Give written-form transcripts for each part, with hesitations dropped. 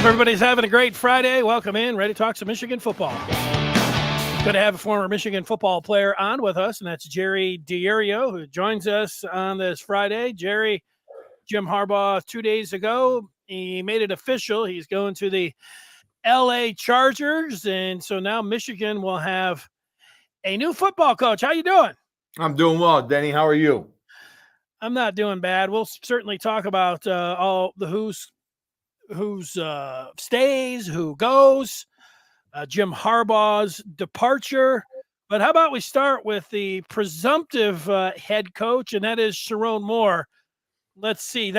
Hope everybody's having a great Friday. Welcome in. Ready to talk some Michigan football. Good to have a former Michigan football player on with us, and that's Jerry Diorio, who joins us on this Friday. Jerry, Jim Harbaugh 2 days ago, he made it official. He's going to the LA Chargers, and so now Michigan will have a new football coach. How you doing? I'm doing well, Denny. How are you? I'm not doing bad. We'll certainly talk about all the who's stays, who goes, Jim Harbaugh's departure. But how about we start with the presumptive head coach, and that is Sherrone Moore. Let's see.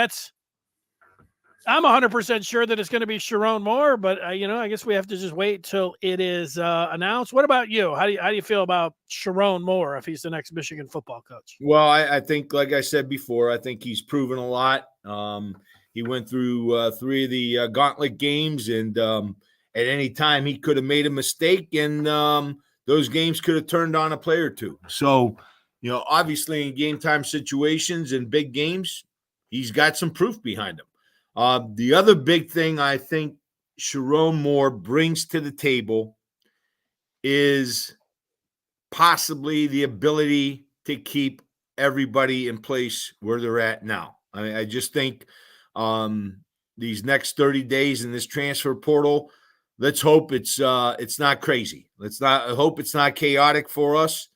I'm 100% sure that it's going to be Sherrone Moore, but I guess we have to just wait till it is announced. What about you? How do you feel about Sherrone Moore if he's the next Michigan football coach? Well, I think, like I said before, I think he's proven a lot. He went through 3 of the gauntlet games, and at any time he could have made a mistake, and those games could have turned on a play or two. So, obviously in game time situations and big games, he's got some proof behind him. The other big thing I think Sherrone Moore brings to the table is possibly the ability to keep everybody in place where they're at now. I just think these next 30 days in this transfer portal, let's hope it's not crazy. I hope it's not chaotic for us.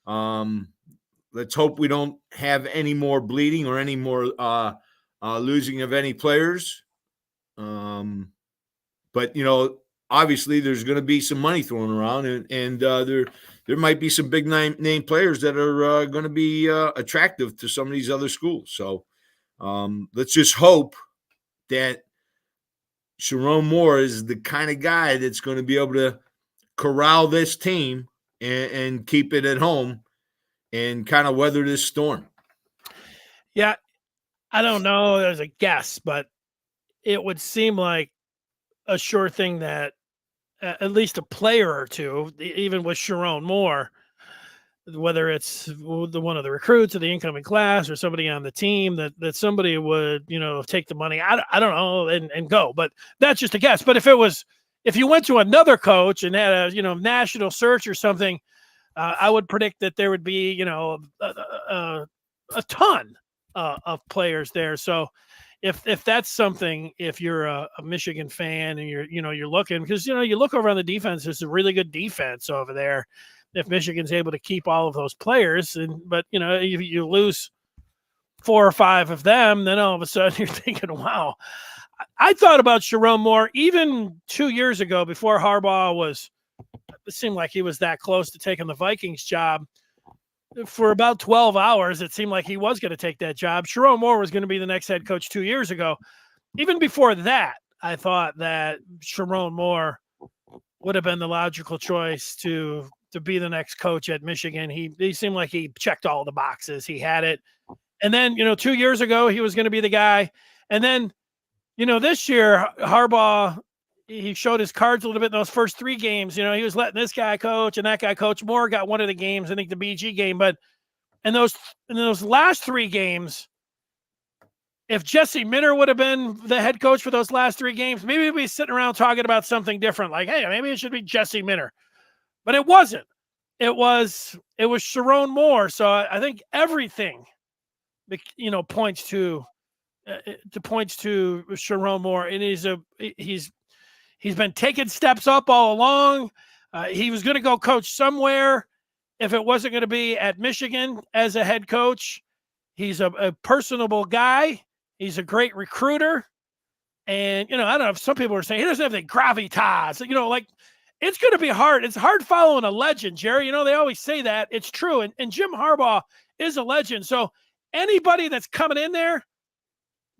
Let's hope we don't have any more bleeding or any more losing of any players. But obviously there's going to be some money thrown around, and there might be some big name players that are going to be attractive to some of these other schools. So let's just hope that Sherrone Moore is the kind of guy that's going to be able to corral this team and keep it at home and kind of weather this storm. Yeah, I don't know. There's a guess, but it would seem like a sure thing that at least a player or two, even with Sherrone Moore, whether it's the one of the recruits or the incoming class or somebody on the team, that somebody would, take the money. I don't know and go, but that's just a guess. But if you went to another coach and had a, national search or something, I would predict that there would be, a ton of players there. So if that's something, if you're a Michigan fan and you're looking, because, you look over on the defense, there's a really good defense over there. If Michigan's able to keep all of those players, but you lose 4 or 5 of them, then all of a sudden you're thinking, wow. I thought about Sherrone Moore even 2 years ago before Harbaugh it seemed like he was that close to taking the Vikings job. For about 12 hours, it seemed like he was going to take that job. Sherrone Moore was going to be the next head coach 2 years ago. Even before that, I thought that Sherrone Moore would have been the logical choice to be the next coach at Michigan. He seemed like he checked all the boxes. He had it. And then, 2 years ago, he was going to be the guy. And then, this year, Harbaugh, he showed his cards a little bit in those first 3 games. He was letting this guy coach and that guy coach. Moore got one of the games, I think the BG game. But in those last 3 games, if Jesse Minter would have been the head coach for those last 3 games, maybe we'd be sitting around talking about something different. Like, hey, maybe it should be Jesse Minter. But it wasn't. It was Sherrone Moore. So I think everything, points to Sherrone Moore, and he's been taking steps up all along. He was going to go coach somewhere if it wasn't going to be at Michigan as a head coach. He's a personable guy. He's a great recruiter. And, I don't know if some people are saying he doesn't have the gravitas, it's going to be hard. It's hard following a legend, Jerry. They always say that. It's true. And Jim Harbaugh is a legend. So anybody that's coming in there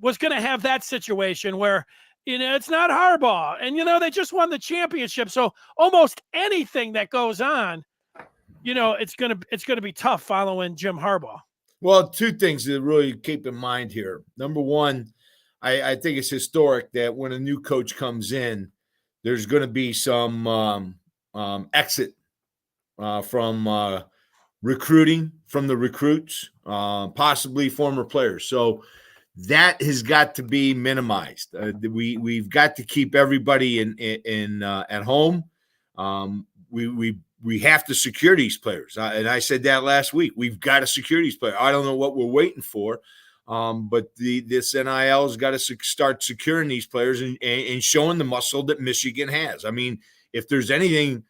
was going to have that situation where, it's not Harbaugh. And, they just won the championship. So almost anything that goes on, it's going to be tough following Jim Harbaugh. Well, 2 things to really keep in mind here. Number one, I think it's historic that when a new coach comes in, there's going to be some exit from recruiting, from the recruits, possibly former players. So that has got to be minimized. We've got to keep everybody in at home. We have to secure these players, and I said that last week. We've got to secure these players. I don't know what we're waiting for, but this NIL has got to start securing these players and showing the muscle that Michigan has. I mean, if there's anything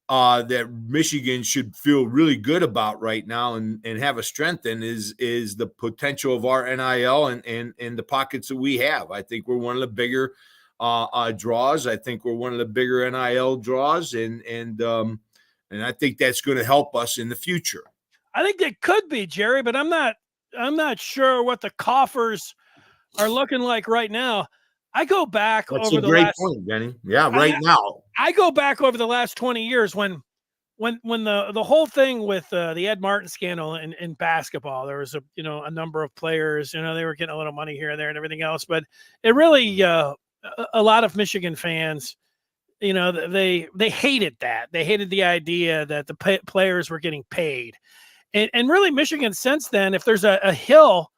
that Michigan should feel really good about right now and have a strength in is the potential of our NIL and the pockets that we have. I think we're one of the bigger draws. I think we're one of the bigger NIL draws, and I think that's going to help us in the future. I think it could be, Jerry, but I'm not sure what the coffers are looking like right now. I go back That's over a the great last point, Benny. Yeah, right now. I go back over the last 20 years when the whole thing with the Ed Martin scandal in basketball, there was a number of players, they were getting a little money here and there and everything else, but it really a lot of Michigan fans, they hated that. They hated the idea that the players were getting paid, and really Michigan since then, if there's a hill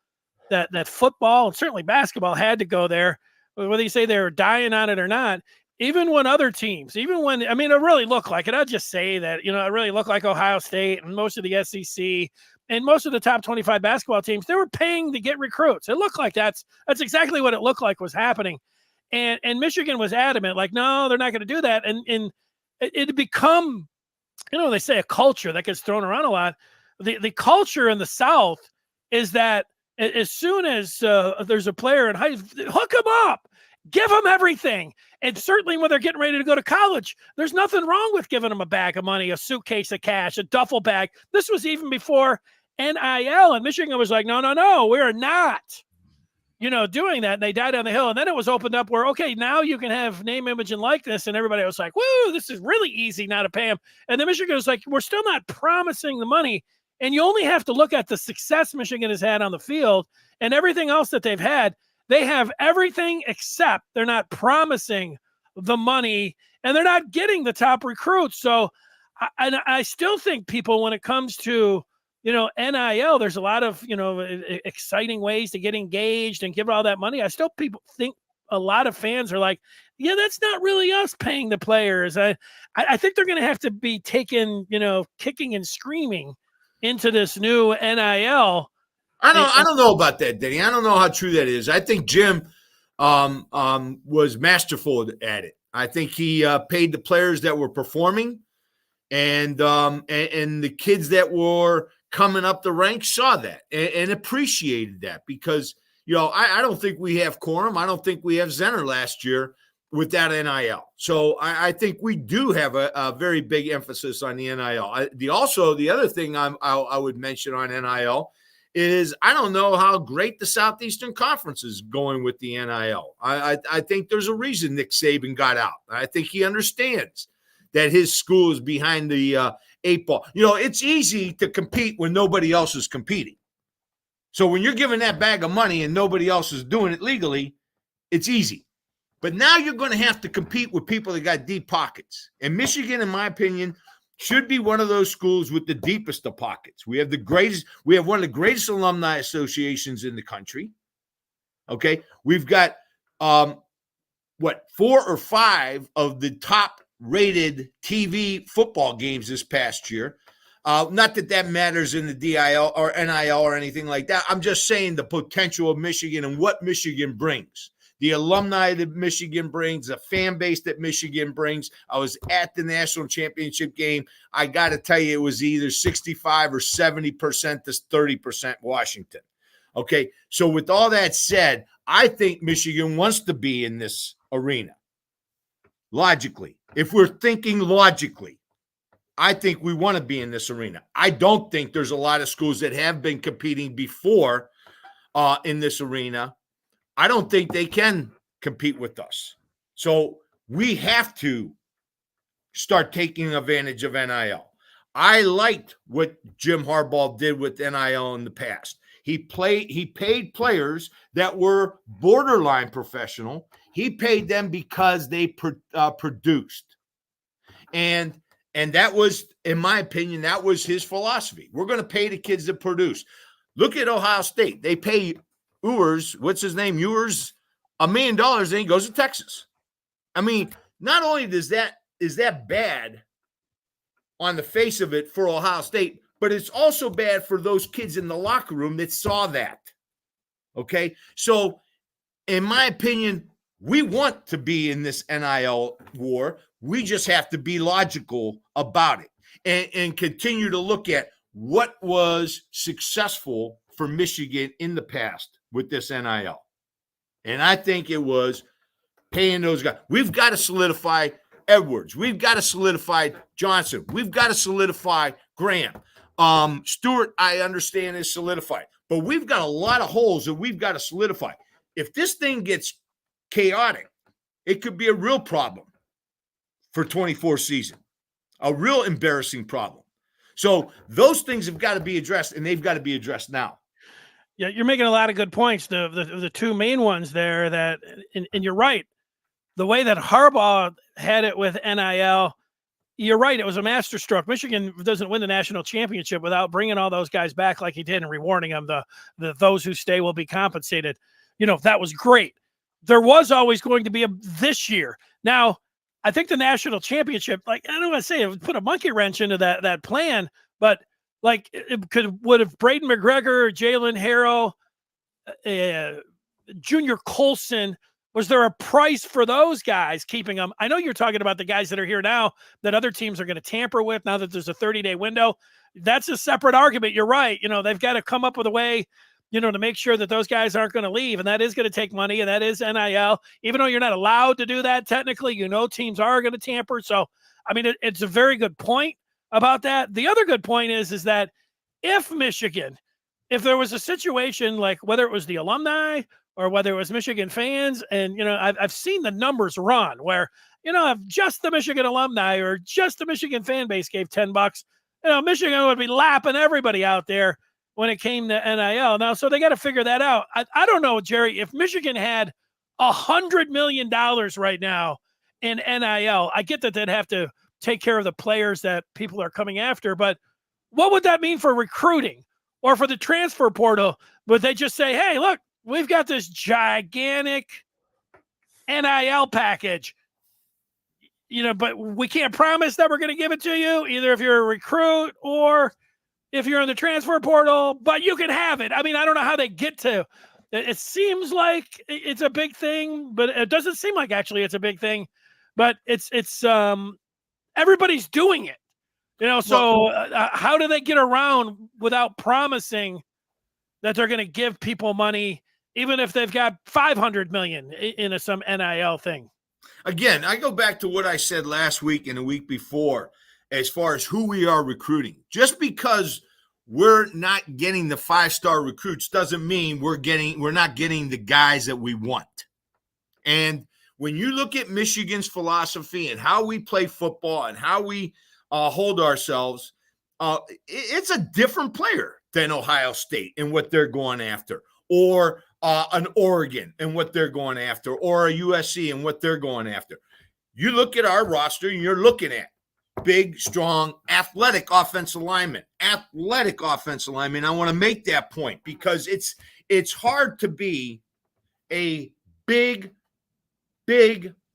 that football and certainly basketball had to go there, whether you say they're dying on it or not. Even when other teams, it really looked like it. I'd just say that, it really looked like Ohio State and most of the SEC and most of the top 25 basketball teams, they were paying to get recruits. It looked like that's exactly what it looked like was happening. And Michigan was adamant, like, no, they're not going to do that. And it had become, they say a culture that gets thrown around a lot. The culture in the South is that as soon as there's a player in high school, hook them up, give them everything. And certainly when they're getting ready to go to college, there's nothing wrong with giving them a bag of money, a suitcase of cash, a duffel bag. This was even before NIL, and Michigan was like, no, we're not, doing that. And they died on the hill. And then it was opened up where, okay, now you can have name, image, and likeness. And everybody was like, woo, this is really easy now to pay them. And then Michigan was like, we're still not promising the money. And you only have to look at the success Michigan has had on the field and everything else that they've had. They have everything except they're not promising the money and they're not getting the top recruits. So I still think people, when it comes to, NIL, there's a lot of, exciting ways to get engaged and give all that money. I still think a lot of fans are like, yeah, that's not really us paying the players. I think they're going to have to be taken, kicking and screaming into this new NIL. I don't know about that, Denny. I don't know how true that is. I think Jim was masterful at it. I think he paid the players that were performing, and the kids that were coming up the ranks saw that and appreciated that because I don't think we have quorum. I don't think we have Zenner last year with that NIL. So I think we do have a very big emphasis on the NIL. The other thing I would mention on NIL is I don't know how great the Southeastern Conference is going with the NIL. I think there's a reason Nick Saban got out. I think he understands that his school is behind the 8 ball. It's easy to compete when nobody else is competing. So when you're giving that bag of money and nobody else is doing it legally, it's easy. But now you're going to have to compete with people that got deep pockets. And Michigan, in my opinion, should be one of those schools with the deepest of pockets. We have one of the greatest alumni associations in the country. Okay. We've got 4 or 5 of the top rated TV football games this past year. Not that matters in the DIL or NIL or anything like that. I'm just saying the potential of Michigan and what Michigan brings. The alumni that Michigan brings, the fan base that Michigan brings. I was at the national championship game. I got to tell you, it was either 65 or 70% to 30% Washington. Okay, so with all that said, I think Michigan wants to be in this arena. Logically, if we're thinking logically, I think we want to be in this arena. I don't think there's a lot of schools that have been competing before in this arena. I don't think they can compete with us. So we have to start taking advantage of NIL. I liked what Jim Harbaugh did with NIL in the past. He paid players that were borderline professional. He paid them because they produced. And that was, in my opinion, that was his philosophy. We're going to pay the kids that produce. Look at Ohio State. They pay Ewers, what's his name? Ewers, $1 million, and he goes to Texas. I mean, not only is that bad on the face of it for Ohio State, but it's also bad for those kids in the locker room that saw that. Okay, so in my opinion, we want to be in this NIL war. We just have to be logical about it and continue to look at what was successful for Michigan in the past with this NIL. And I think it was paying those guys. We've got to solidify Edwards. We've got to solidify Johnson. We've got to solidify Graham. Stewart, I understand, is solidified. But we've got a lot of holes that we've got to solidify. If this thing gets chaotic, it could be a real problem for 24 season, a real embarrassing problem. So those things have got to be addressed, and they've got to be addressed now. Yeah, you're making a lot of good points. The two main ones there that, and you're right. The way that Harbaugh had it with NIL, you're right. It was a masterstroke. Michigan doesn't win the national championship without bringing all those guys back like he did and rewarding them. Those who stay will be compensated. That was great. There was always going to be this year. Now, I think the national championship, like, I don't want to say it would put a monkey wrench into that plan, but like would have Braden McGregor, Jalen Harrow, Junior Colson, was there a price for those guys keeping them? I know you're talking about the guys that are here now that other teams are going to tamper with now that there's a 30-day window. That's a separate argument. You're right. They've got to come up with a way, to make sure that those guys aren't going to leave. And that is going to take money, and that is NIL. Even though you're not allowed to do that technically, teams are going to tamper. So, I mean, it's a very good point about that. The other good point is that if there was a situation like whether it was the alumni or whether it was Michigan fans, and, I've seen the numbers run where, if just the Michigan alumni or just the Michigan fan base gave $10, Michigan would be lapping everybody out there when it came to NIL. Now, so they got to figure that out. I don't know, Jerry, if Michigan had $100 million right now in NIL, I get that they'd have to take care of the players that people are coming after, but what would that mean for recruiting or for the transfer portal? Would they just say, hey, look, we've got this gigantic NIL package, but we can't promise that we're going to give it to you, either if you're a recruit or if you're in the transfer portal, but you can have it. I mean, I don't know how they get to it. Seems like it's a big thing, but it doesn't seem like actually it's a big thing, but it's everybody's doing it, so how do they get around without promising that they're going to give people money, even if they've got $500 million in some NIL thing? Again, I go back to what I said last week and the week before, as far as who we are recruiting. Just because we're not getting the 5-star recruits doesn't mean we're not getting the guys that we want. And when you look at Michigan's philosophy and how we play football and how we hold ourselves, it's a different player than Ohio State and what they're going after, or an Oregon and what they're going after, or a USC and what they're going after. You look at our roster and you're looking at big, strong, athletic offensive linemen. I want to make that point because it's hard to be a big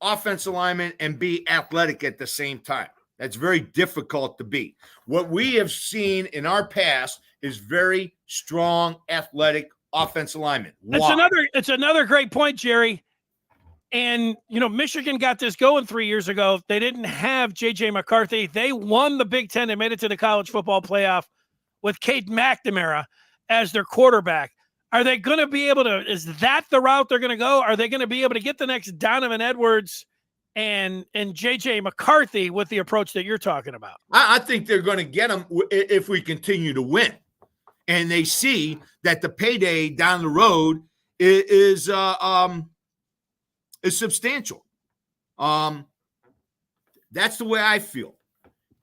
offensive lineman and be athletic at the same time. That's very difficult to be. What we have seen in our past is very strong, athletic offensive linemen. It's another great point, Jerry. And, Michigan got this going 3 years ago. They didn't have J.J. McCarthy. They won the Big Ten. They made it to the college football playoff with Cade McNamara as their quarterback. Are they going to be able to – is that the route they're going to go? Are they going to be able to get the next Donovan Edwards and J.J. McCarthy with the approach that you're talking about? I think they're going to get them if we continue to win. And they see that the payday down the road is substantial. That's the way I feel.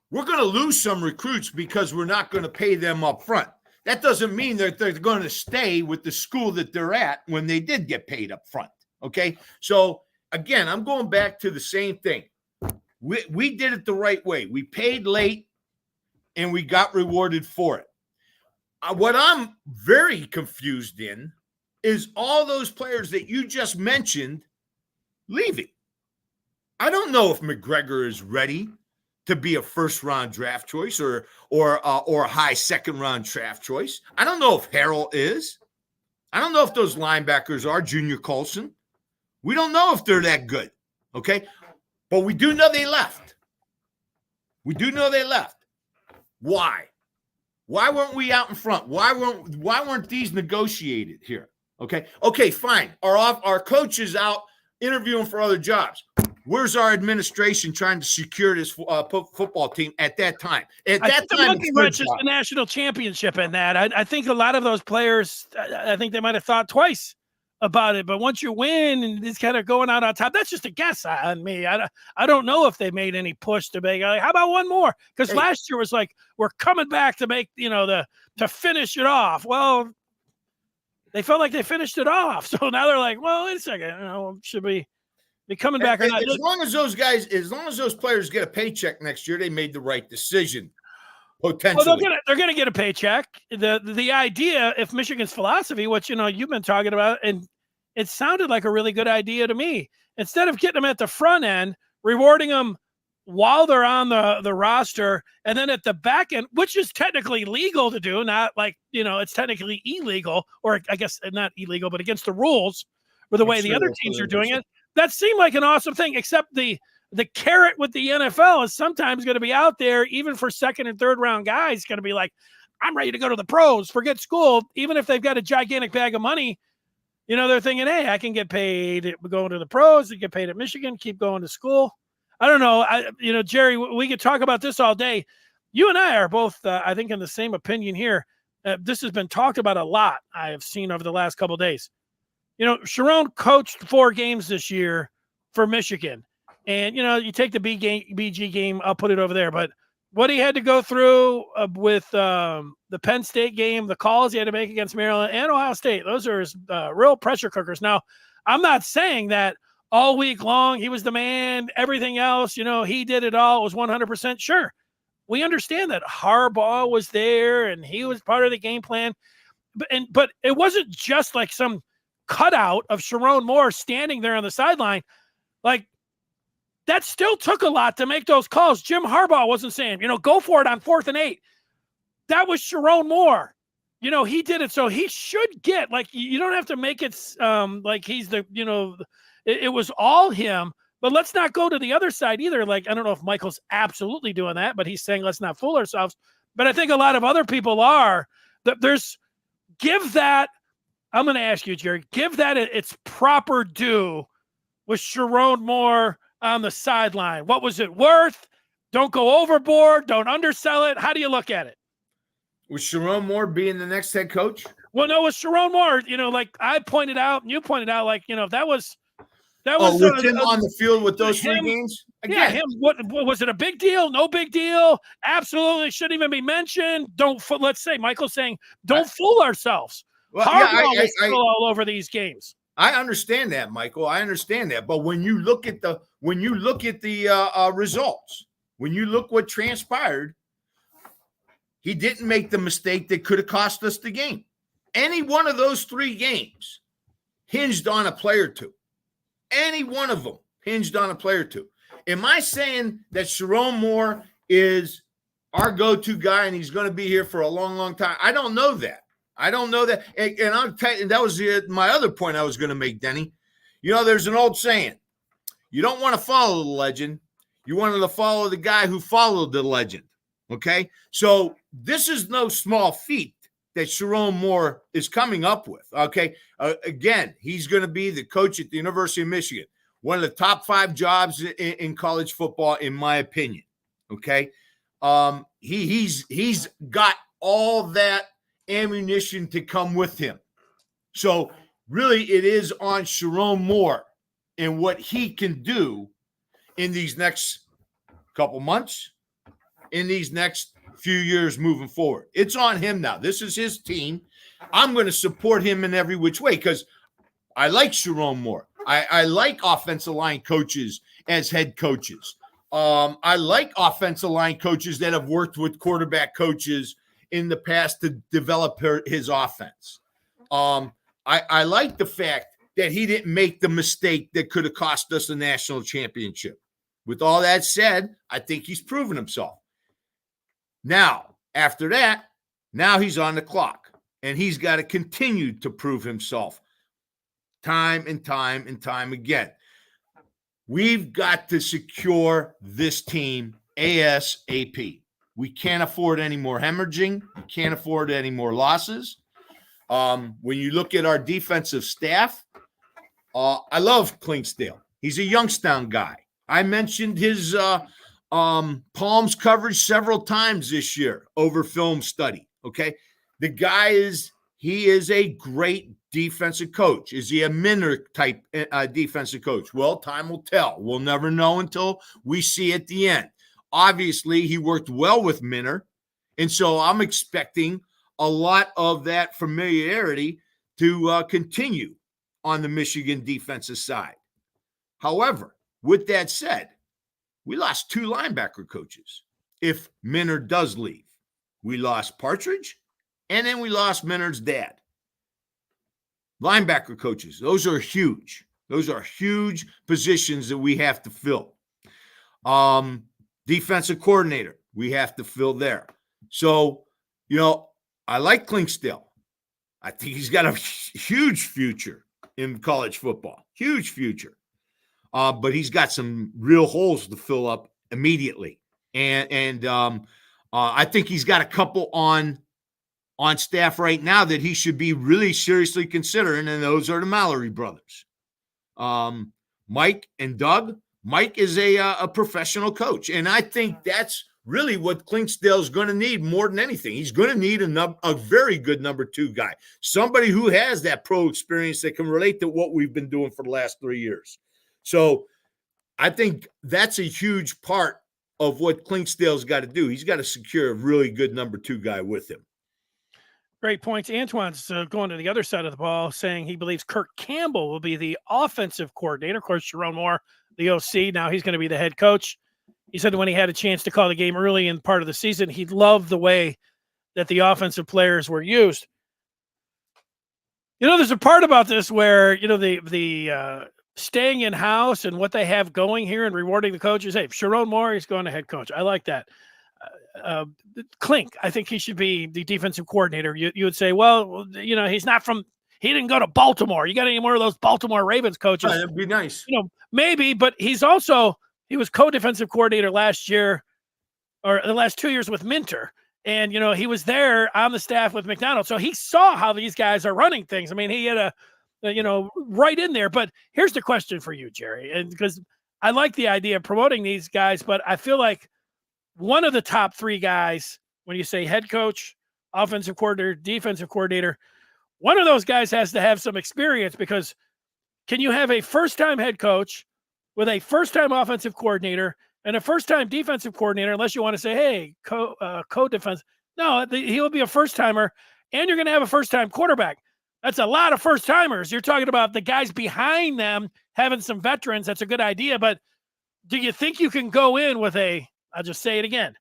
We're going to lose some recruits because we're not going to pay them up front. That doesn't mean that they're going to stay with the school that they're at when they did get paid up front. Okay. So again, I'm going back to the same thing. We did it the right way. We paid late and we got rewarded for it. What I'm very confused in is all those players that you just mentioned leaving. I don't know if McGregor is ready to be a first-round draft choice or a high second-round draft choice. I don't know if Harrell is. I don't know if those linebackers are Junior Colson. We don't know if they're that good, okay? But we do know they left. We do know they left. Why? Why weren't we out in front? Why weren't these negotiated here? Okay, fine. Our coach is out interviewing for other jobs. Where's our administration trying to secure this football team at that time? I think the monkey wrench is the national championship in that. I think a lot of those players, I think they might have thought twice about it. But once you win and it's kind of going out on top, that's just a guess on me. I don't know if they made any push to make, like, how about one more? Because last year was like, we're coming back to make, to finish it off. Well, they felt like they finished it off. So now they're like, well, wait a second, should we be coming back or not? As long as those players get a paycheck next year, they made the right decision. Potentially, well, they're gonna get a paycheck. The idea, if Michigan's philosophy, which you've been talking about, and it sounded like a really good idea to me. Instead of getting them at the front end, rewarding them while they're on the roster, and then at the back end, which is technically legal to do, not like it's technically illegal, or I guess not illegal, but against the rules, or the way the other teams are doing it. That seemed like an awesome thing, except the carrot with the NFL is sometimes going to be out there, even for second and third round guys, going to be like, I'm ready to go to the pros, forget school. Even if they've got a gigantic bag of money, they're thinking, hey, I can get paid going to the pros, and get paid at Michigan, keep going to school. I don't know. Jerry, we could talk about this all day. You and I are both, I think, in the same opinion here. This has been talked about a lot, I have seen over the last couple of days. Sherrone coached 4 games this year for Michigan. And, you take the BG game, I'll put it over there. But what he had to go through with the Penn State game, the calls he had to make against Maryland and Ohio State, those are his real pressure cookers. Now, I'm not saying that all week long he was the man, everything else, he did it all. It was 100% sure. We understand that Harbaugh was there and he was part of the game plan. But it wasn't just like some cutout of Sherrone Moore standing there on the sideline. Like, that still took a lot to make those calls. Jim Harbaugh wasn't saying, go for it on 4th and 8. That was Sherrone Moore. He did it. So he should get, like, you don't have to make it like he's the, it was all him. But let's not go to the other side either. Like, I don't know if Michael's absolutely doing that, but he's saying let's not fool ourselves. But I think a lot of other people are. Give that, I'm going to ask you, Jerry, give that its proper due with Sherrone Moore on the sideline. What was it worth? Don't go overboard. Don't undersell it. How do you look at it? Was Sherrone Moore being the next head coach? Well, no, it was Sherrone Moore. like I pointed out, and you pointed out, like, that was with him on the field with those 3 games? Again. Yeah, him. What was it, a big deal? No big deal. Absolutely shouldn't even be mentioned. Let's say Michael's saying, don't fool ourselves. Well, Harbaugh was still all over these games. I understand that, Michael. I understand that. But when you look at the results, when you look what transpired, he didn't make the mistake that could have cost us the game. Any one of those 3 games hinged on a play or two. Any one of them hinged on a play or two. Am I saying that Sherrone Moore is our go-to guy and he's going to be here for a long, long time? I don't know that. And I'll tell you, that was my other point I was going to make, Denny. There's an old saying. You don't want to follow the legend. You want to follow the guy who followed the legend. Okay? So this is no small feat that Sherrone Moore is coming up with. Okay? Again, he's going to be the coach at the University of Michigan. One of the top 5 jobs in college football, in my opinion. Okay? He's got all that ammunition to come with him. So really it is on Sherrone Moore and what he can do in these next couple months, in these next few years moving forward. It's on him now. This is his team. I'm going to support him in every which way because I like Sherrone Moore. I like offensive line coaches as head coaches. I like offensive line coaches that have worked with quarterback coaches in the past to develop his offense. I like the fact that he didn't make the mistake that could have cost us the national championship. With all that said, I think he's proven himself. Now, after that, now he's on the clock, and he's got to continue to prove himself time and time and time again. We've got to secure this team ASAP. We can't afford any more hemorrhaging. We can't afford any more losses. When you look at our defensive staff, I love Clinksdale. He's a Youngstown guy. I mentioned his Palms coverage several times this year over film study. Okay. The guy is a great defensive coach. Is he a Minter type defensive coach? Well, time will tell. We'll never know until we see at the end. Obviously, he worked well with Minter, and so I'm expecting a lot of that familiarity to continue on the Michigan defensive side. However, with that said, we lost 2 linebacker coaches. If Minter does leave, we lost Partridge, and then we lost Minter's dad. Linebacker coaches, those are huge. Those are huge positions that we have to fill. Defensive coordinator, we have to fill there. So, I like Clinksdale. I think he's got a huge future in college football. Huge future. But he's got some real holes to fill up immediately. And I think he's got a couple on staff right now that he should be really seriously considering, and those are the Mallory brothers. Mike and Doug. Mike is a professional coach, and I think that's really what Clinksdale's going to need more than anything. He's going to need a very good number 2 guy, somebody who has that pro experience that can relate to what we've been doing for the last 3 years. So I think that's a huge part of what Clinksdale's got to do. He's got to secure a really good number 2 guy with him. Great points. Antoine's going to the other side of the ball, saying he believes Kirk Campbell will be the offensive coordinator. Of course, Sherrone Moore, the OC, now he's going to be the head coach. He said when he had a chance to call the game early in part of the season, he loved the way that the offensive players were used. There's a part about this where, the staying in-house and what they have going here and rewarding the coaches. Hey, Sherrone Moore, he's going to head coach. I like that. Klink, I think he should be the defensive coordinator. You would say, well, he's not he didn't go to Baltimore. You got any more of those Baltimore Ravens coaches? That'd be nice. Maybe, but he was co-defensive coordinator last year or the last 2 years with Minter. And, he was there on the staff with McDonald. So he saw how these guys are running things. I mean, he had right in there. But here's the question for you, Jerry, and because I like the idea of promoting these guys, but I feel like one of the top 3 guys, when you say head coach, offensive coordinator, defensive coordinator, one of those guys has to have some experience, because can you have a first-time head coach with a first-time offensive coordinator and a first-time defensive coordinator, unless you want to say, hey, co-defense? No, he'll be a first-timer, and you're going to have a first-time quarterback. That's a lot of first-timers. You're talking about the guys behind them having some veterans. That's a good idea, but do you think you can go in with I'll just say it again,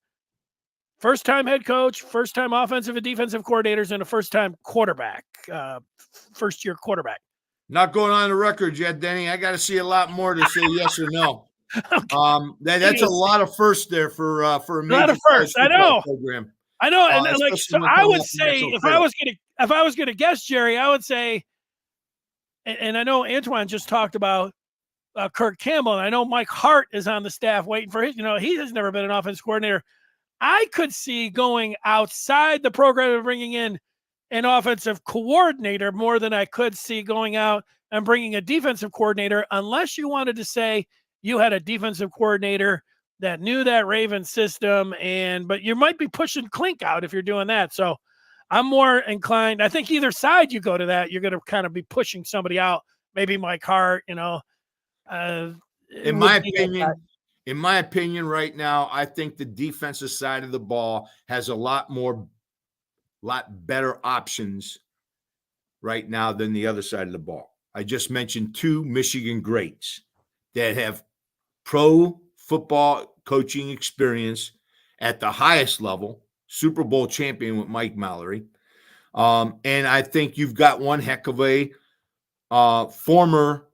first-time head coach, first-time offensive and defensive coordinators, and a first-time quarterback, first-year quarterback? Not going on the record yet, Denny. I got to see a lot more to say yes or no. Okay. That's a lot of firsts there for a major lot of firsts. I know. program. I know, and so I would say if I was gonna guess, Jerry, I would say, and I know Antoine just talked about Kirk Campbell, and I know Mike Hart is on the staff waiting for his. He has never been an offense coordinator. I could see going outside the program and bringing in an offensive coordinator more than I could see going out and bringing a defensive coordinator, unless you wanted to say you had a defensive coordinator that knew that Ravens system, but you might be pushing Klink out if you're doing that. So I'm more inclined. I think either side you go to that, you're going to kind of be pushing somebody out.Maybe Mike Hart, in my opinion, right now, I think the defensive side of the ball has a lot better options right now than the other side of the ball. I just mentioned 2 Michigan greats that have pro football coaching experience at the highest level, Super Bowl champion with Mike Mallory. And I think you've got one heck of a former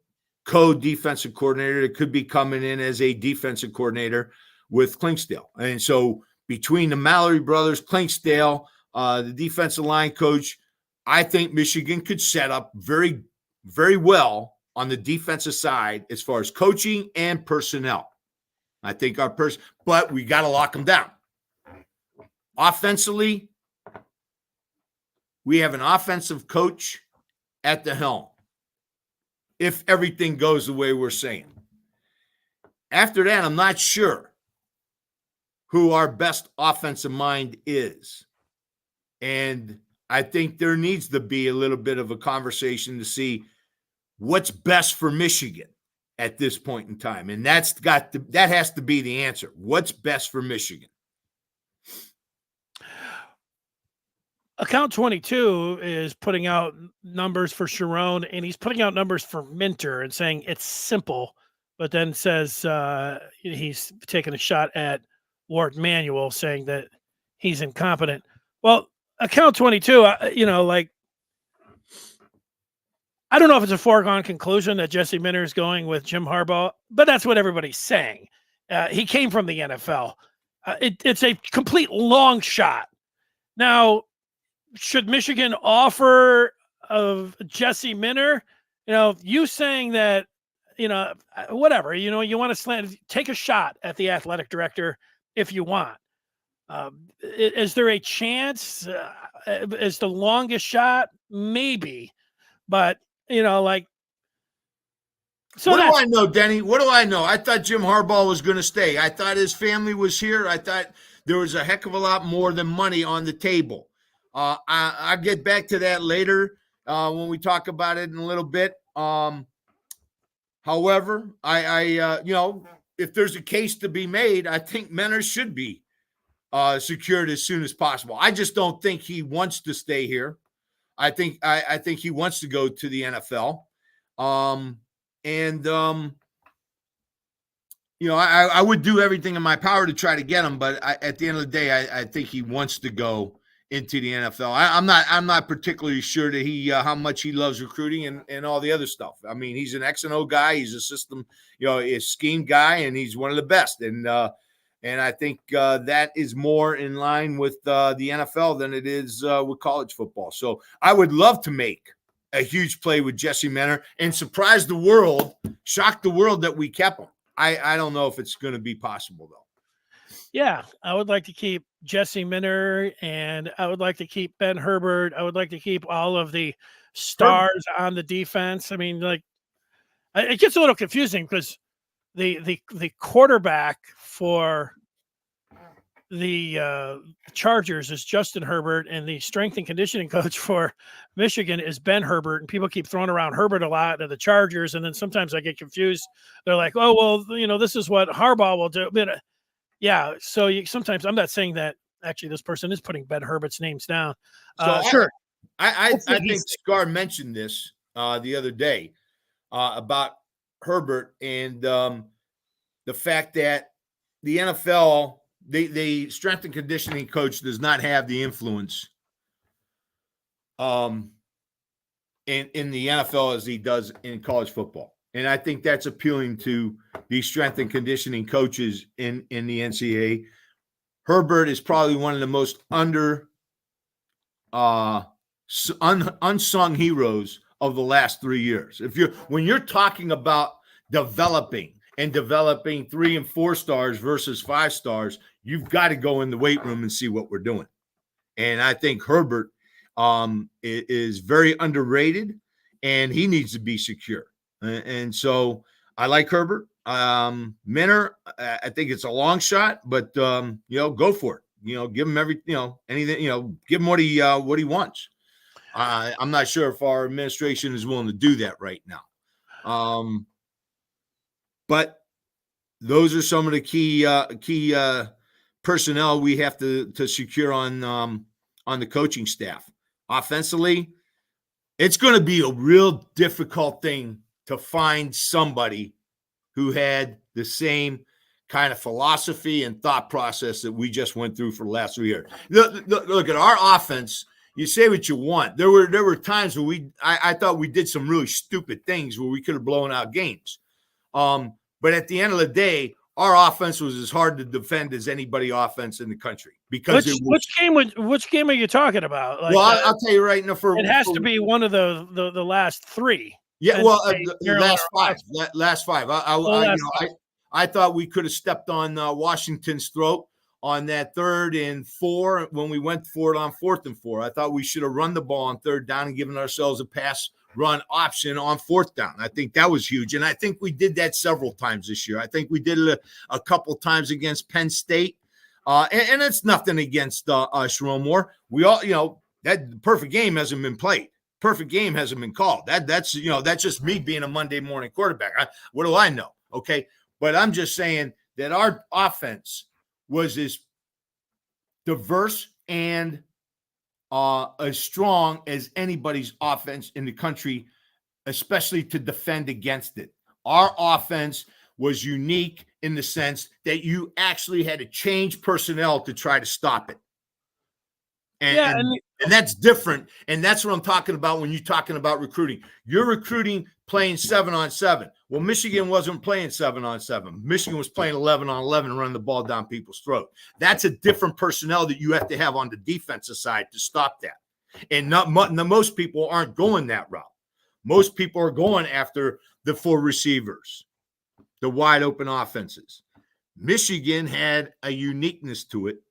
co-defensive coordinator that could be coming in as a defensive coordinator with Clinksdale. And so between the Mallory brothers, Clinksdale, the defensive line coach, I think Michigan could set up very, very well on the defensive side as far as coaching and personnel. I think but we got to lock them down. Offensively, we have an offensive coach at the helm, if everything goes the way we're saying. After that, I'm not sure who our best offensive mind is. And I think there needs to be a little bit of a conversation to see what's best for Michigan at this point in time. And that has to be the answer. What's best for Michigan? Account 22 is putting out numbers for Sherrone, and he's putting out numbers for Minter and saying it's simple, but then says he's taking a shot at Ward Manuel, saying that he's incompetent. Well, account 22, I don't know if it's a foregone conclusion that Jesse Minter is going with Jim Harbaugh, but that's what everybody's saying. He came from the NFL. It's a complete long shot. Now, should Michigan offer of Jesse Minter? You saying that, whatever, you want to take a shot at the athletic director if you want. Is there a chance? Is the longest shot? Maybe. But, so what do I know, Denny? What do I know? I thought Jim Harbaugh was going to stay. I thought his family was here. I thought there was a heck of a lot more than money on the table. I'll get back to that later when we talk about it in a little bit. However, if there's a case to be made, I think Minter should be secured as soon as possible. I just don't think he wants to stay here. I think he wants to go to the NFL. I would do everything in my power to try to get him, but at the end of the day, I think he wants to go into the NFL. I'm not particularly sure that how much he loves recruiting and all the other stuff. I mean, he's an X and O guy. He's a system, a scheme guy, and he's one of the best. And I think that is more in line with the NFL than it is with college football. So I would love to make a huge play with Jesse Minter and surprise the world, shock the world that we kept him. I don't know if it's going to be possible, though. Yeah, I would like to keep Jesse Minter, and I would like to keep Ben Herbert. I would like to keep all of the stars on the defense. I mean, it gets a little confusing because the quarterback for the Chargers is Justin Herbert, and the strength and conditioning coach for Michigan is Ben Herbert. And people keep throwing around Herbert a lot to the Chargers, and then sometimes I get confused. They're like, "Oh, well, this is what Harbaugh will do." Yeah, so sometimes I'm not saying that actually this person is putting Ben Herbert's names down. Sure. I think Scar mentioned this the other day about Herbert and the fact that the NFL, the strength and conditioning coach does not have the influence in the NFL as he does in college football. And I think that's appealing to the strength and conditioning coaches in the NCAA. Herbert is probably one of the most unsung heroes of the last 3 years. When you're talking about developing 3 and 4 stars versus 5 stars, you've got to go in the weight room and see what we're doing. And I think Herbert is very underrated, and he needs to be secure. And so I like Herbert. Minter, I think it's a long shot, but go for it. Give him anything. Give him what he wants. I'm not sure if our administration is willing to do that right now. But those are some of the key personnel we have to secure on the coaching staff. Offensively, it's going to be a real difficult thing to find somebody who had the same kind of philosophy and thought process that we just went through for the last 3 years. Look at our offense you say what you want. There were times where I thought we did some really stupid things where we could have blown out games. But at the end of the day, our offense was as hard to defend as anybody offense in the country because which game are you talking about? Like, well, I'll tell you right now. It has to be one of the last three. Yeah, well, the last five. I thought we could have stepped on Washington's throat on that 3rd and 4 when we went for it on 4th and 4. I thought we should have run the ball on 3rd down and given ourselves a pass run option on 4th down. I think that was huge, and I think we did that several times this year. I think we did it a couple times against Penn State, and it's nothing against Sherrone Moore. We all, that perfect game hasn't been played. Perfect game hasn't been called. That's just me being a Monday morning quarterback. What do I know? Okay. But I'm just saying that our offense was as diverse and as strong as anybody's offense in the country, especially to defend against it. Our offense was unique in the sense that you actually had to change personnel to try to stop it. And that's different. And that's what I'm talking about when you're talking about recruiting. You're recruiting playing 7-on-7. Well, Michigan wasn't playing 7-on-7. Michigan was playing 11-on-11, running the ball down people's throat. That's a different personnel that you have to have on the defensive side to stop that. And most people aren't going that route. Most people are going after the 4 receivers, the wide open offenses. Michigan had a uniqueness to it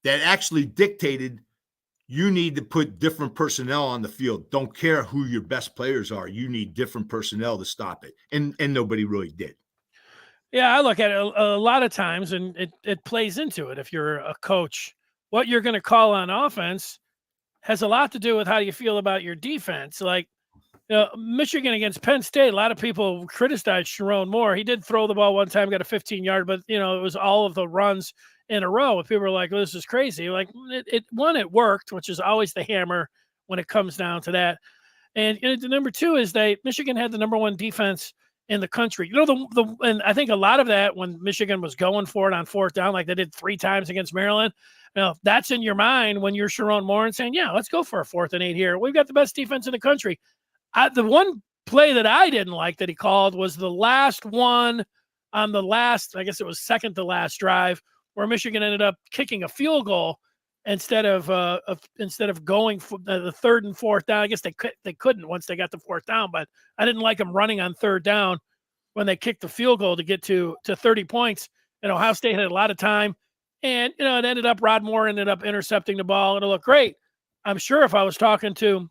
that actually dictated you need to put different personnel on the field. Don't care who your best players are. You need different personnel to stop it. And nobody really did. Yeah, I look at it a lot of times, and it plays into it. If you're a coach, what you're going to call on offense has a lot to do with how you feel about your defense. Like, Michigan against Penn State, a lot of people criticized Sherrone Moore. He did throw the ball one time, got a 15-yard, but, it was all of the runs in a row. If people were like, well, this is crazy. Like, it worked, which is always the hammer when it comes down to that. And the number 2 is Michigan had the number 1 defense in the country. And I think a lot of that when Michigan was going for it on 4th down, like they did 3 times against Maryland, that's in your mind when you're Sherrone Moore and saying, yeah, let's go for a 4th and 8 here. We've got the best defense in the country. The one play that I didn't like that he called was the last one on the last, I guess it was second to last drive, where Michigan ended up kicking a field goal instead of going for the 3rd and 4th down. I guess they couldn't once they got the 4th down, but I didn't like them running on 3rd down when they kicked the field goal to get to 30 points. And Ohio State had a lot of time, and it ended up Rod Moore ended up intercepting the ball, and it looked great. I'm sure if I was talking to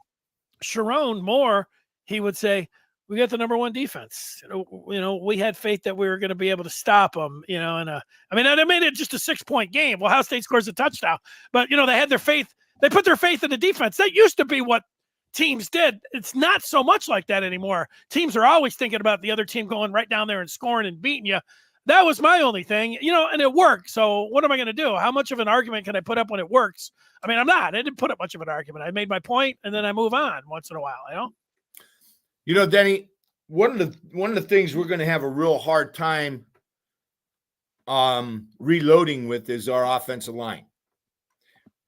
Sherrone Moore, he would say, we got the number 1 defense. We had faith that we were going to be able to stop them, and I made it just a 6-point game. Well, Ohio State scores a touchdown, but they had their faith. They put their faith in the defense. That used to be what teams did. It's not so much like that anymore. Teams are always thinking about the other team going right down there and scoring and beating you. That was my only thing, and it worked. So what am I going to do? How much of an argument can I put up when it works? I'm not. I didn't put up much of an argument. I made my point, and then I move on once in a while, Denny, one of the things we're going to have a real hard time reloading with is our offensive line.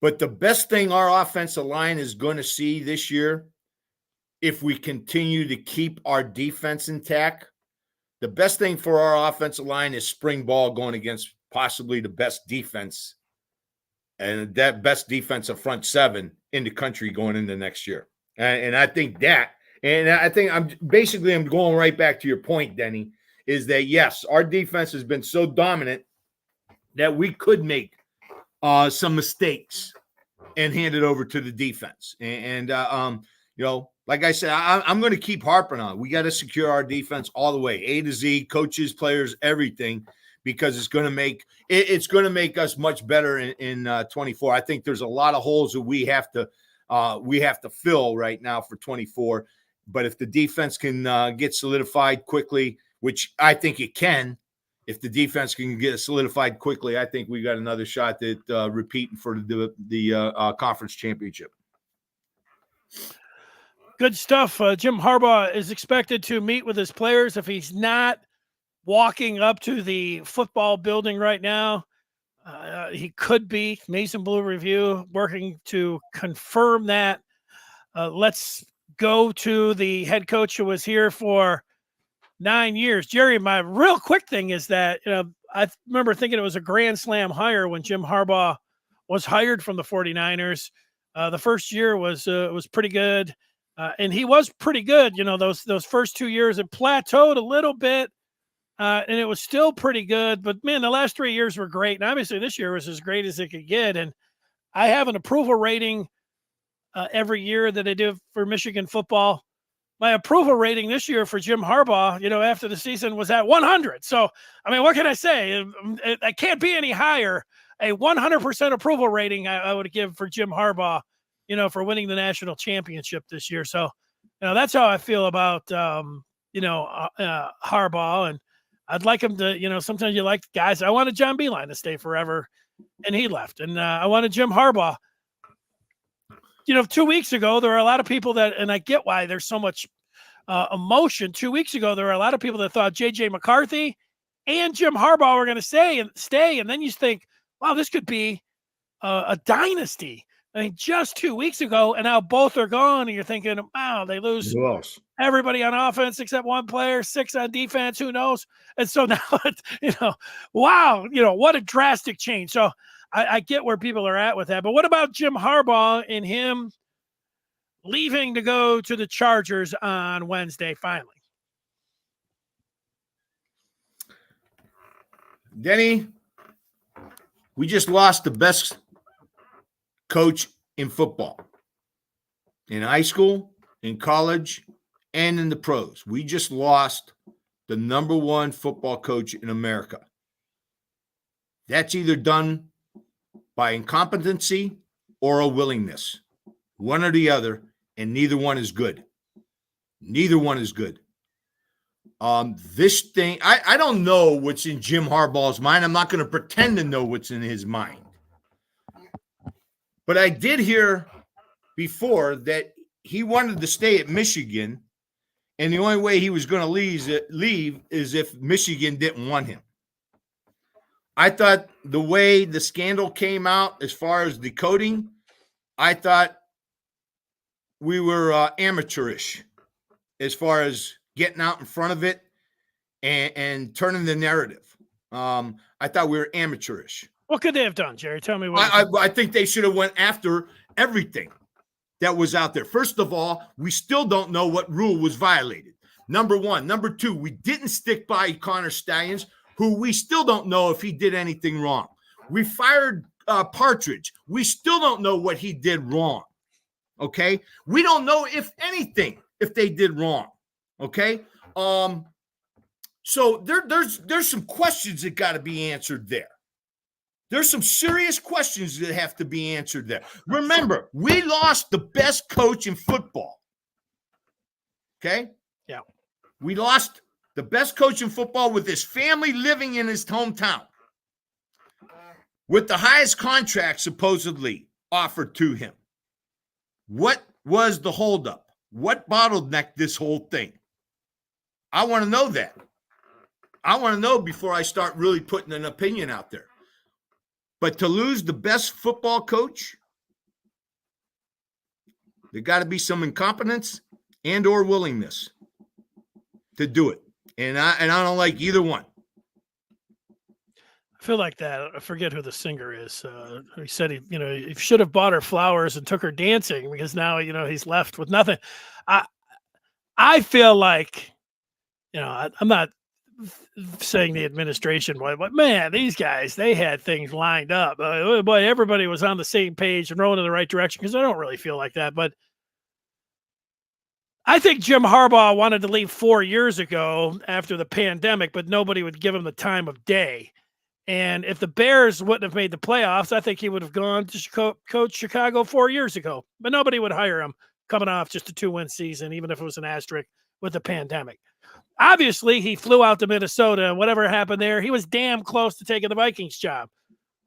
But the best thing our offensive line is going to see this year, if we continue to keep our defense intact, the best thing for our offensive line is spring ball going against possibly the best defense and that best defensive front 7 in the country going into next year. And I think that, and I think I'm going right back to your point, Denny, is that yes, our defense has been so dominant that we could make some mistakes and hand it over to the defense. And like I said, I'm going to keep harping on it. We got to secure our defense all the way, A to Z, coaches, players, everything, because it's going to make us much better in 24. I think there's a lot of holes that we have to fill right now for 24. But if the defense can get solidified quickly, which I think it can, if the defense can get solidified quickly, I think we got another shot at repeating for the conference championship. Good stuff. Jim Harbaugh is expected to meet with his players. If he's not walking up to the football building right now, he could be. Mason Blue Review working to confirm that. Let's go to the head coach who was here for 9 years. Jerry, my real quick thing is that, I remember thinking it was a grand slam hire when Jim Harbaugh was hired from the 49ers. The first year was pretty good. And he was pretty good. Those first 2 years, it plateaued a little bit. And it was still pretty good, but man, the last 3 years were great. And obviously this year was as great as it could get. And I have an approval rating every year that I do for Michigan football. My approval rating this year for Jim Harbaugh, after the season was at 100. So, I mean, what can I say? I can't be any higher. A 100% approval rating I would give for Jim Harbaugh, for winning the national championship this year. So, that's how I feel about, Harbaugh. And I'd like him to, sometimes you like guys. I wanted John Beeline to stay forever, and he left. And I wanted Jim Harbaugh. 2 weeks ago, there were a lot of people that, and I get why there's so much emotion. 2 weeks ago, there were a lot of people that thought J.J. McCarthy and Jim Harbaugh were going to stay. And then you think, wow, this could be a dynasty. I mean, just 2 weeks ago, and now both are gone. And you're thinking, wow, they lose everybody on offense except one player, 6 on defense. Who knows? And so now, wow, what a drastic change. So I get where people are at with that. But what about Jim Harbaugh and him leaving to go to the Chargers on Wednesday, finally? Denny, we just lost the best coach in football, in high school, in college, and in the pros. We just lost the number one football coach in America. That's either done by incompetency or a willingness, one or the other, and neither one is good. Neither one is good. This thing, I don't know what's in Jim Harbaugh's mind. I'm not going to pretend to know what's in his mind. But I did hear before that he wanted to stay at Michigan, and the only way he was going to leave is if Michigan didn't want him. I thought the way the scandal came out as far as decoding, I thought we were amateurish as far as getting out in front of it and turning the narrative. I thought we were amateurish. What could they have done, Jerry? Tell me what. I think they should have went after everything that was out there. First of all, we still don't know what rule was violated. Number one. Number two, we didn't stick by Connor Stallions, who we still don't know if he did anything wrong. We fired Partridge. We still don't know what he did wrong. Okay? We don't know if they did wrong. Okay? So there's some questions that got to be answered there. There's some serious questions that have to be answered there. Remember, we lost the best coach in football. Okay? Yeah. We lost the best coach in football with his family living in his hometown, with the highest contract supposedly offered to him. What was the holdup? What bottlenecked this whole thing? I want to know that. I want to know before I start really putting an opinion out there. But to lose the best football coach, there got to be some incompetence and or willingness to do it. And I don't like either one. I feel like that. I forget who the singer is. He said he should have bought her flowers and took her dancing, because now, he's left with nothing. I feel like, I'm not saying the administration, but man, these guys, they had things lined up. Boy, everybody was on the same page and rolling in the right direction, because I don't really feel like that. But I think Jim Harbaugh wanted to leave 4 years ago after the pandemic, but nobody would give him the time of day. And if the Bears wouldn't have made the playoffs, I think he would have gone to coach Chicago 4 years ago. But nobody would hire him coming off just a 2-win season, even if it was an asterisk with the pandemic. Obviously, he flew out to Minnesota. Whatever happened there, he was damn close to taking the Vikings job.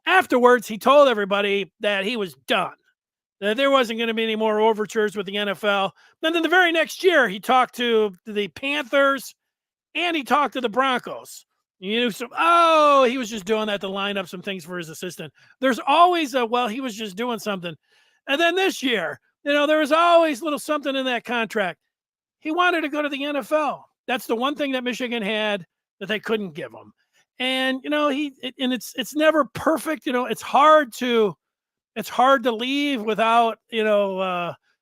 Afterwards, he told everybody that he was done, that there wasn't going to be any more overtures with the NFL. Then in the very next year, he talked to the Panthers and he talked to the Broncos. You knew some, oh, he was just doing that to line up some things for his assistant. There's always a, well, he was just doing something. And then this year, there was always a little something in that contract. He wanted to go to the NFL. That's the one thing that Michigan had that they couldn't give him. And, it's never perfect. It's hard to leave without,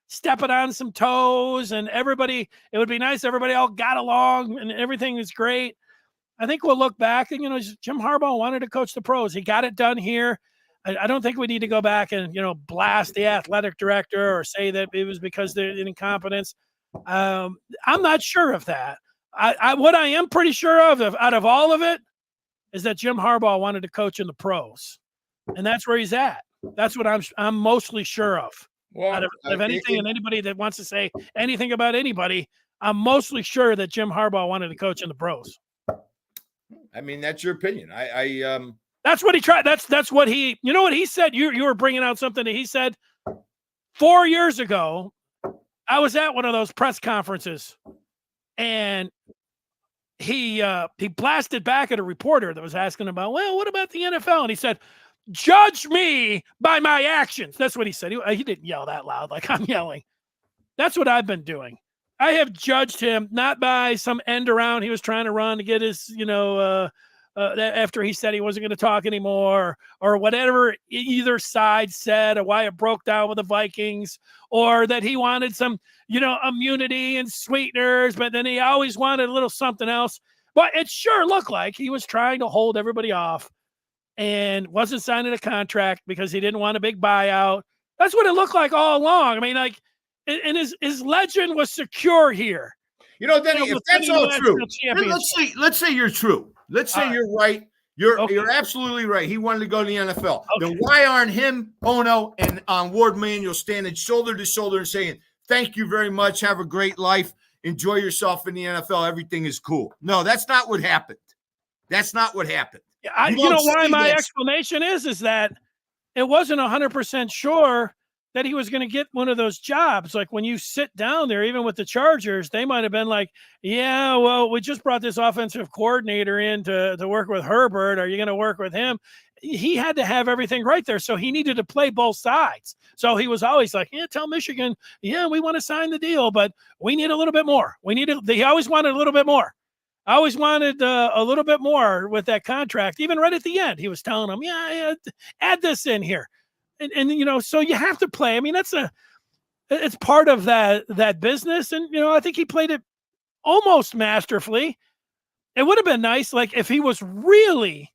stepping on some toes, and everybody, it would be nice. Everybody all got along and everything is great. I think we'll look back and, Jim Harbaugh wanted to coach the pros. He got it done here. I don't think we need to go back and, blast the athletic director or say that it was because they're incompetence. I'm not sure of that. What I am pretty sure of out of all of it is that Jim Harbaugh wanted to coach in the pros, and that's where he's at. That's what I'm mostly sure of. Well, out of anything and anybody that wants to say anything about anybody, I'm mostly sure that Jim Harbaugh wanted to coach in the pros. I mean, that's your opinion. That's what he tried. That's what he. You know what he said? You were bringing out something that he said 4 years ago. I was at one of those press conferences, and he blasted back at a reporter that was asking about, well, what about the NFL? And he said, judge me by my actions. That's what he said. He didn't yell that loud like I'm yelling. That's what I've been doing. I have judged him not by some end around he was trying to run to get his, after he said he wasn't going to talk anymore, or whatever either side said, or why it broke down with the Vikings, or that he wanted some, immunity and sweeteners, but then he always wanted a little something else. But it sure looked like he was trying to hold everybody off and wasn't signing a contract because he didn't want a big buyout. That's what it looked like all along. I mean, and his legend was secure here. Denny, if that's all true, let's say you're true. Let's say you're right. You're absolutely right. He wanted to go to the NFL. Okay. Then why aren't him, Ono, and Ward Manuel standing shoulder to shoulder and saying, thank you very much, have a great life, enjoy yourself in the NFL, everything is cool? No, that's not what happened. That's not what happened. Why my explanation is that it wasn't 100% sure that he was going to get one of those jobs. Like when you sit down there, even with the Chargers, they might have been like, yeah, well, we just brought this offensive coordinator in to work with Herbert. Are you going to work with him? He had to have everything right there. So he needed to play both sides. So he was always like, yeah, tell Michigan, yeah, we want to sign the deal, but we need a little bit more. He always wanted a little bit more. I always wanted a little bit more with that contract. Even right at the end, he was telling them, yeah, add this in here. And so you have to play. I mean, it's part of that business. And, I think he played it almost masterfully. It would have been nice, like, if he was really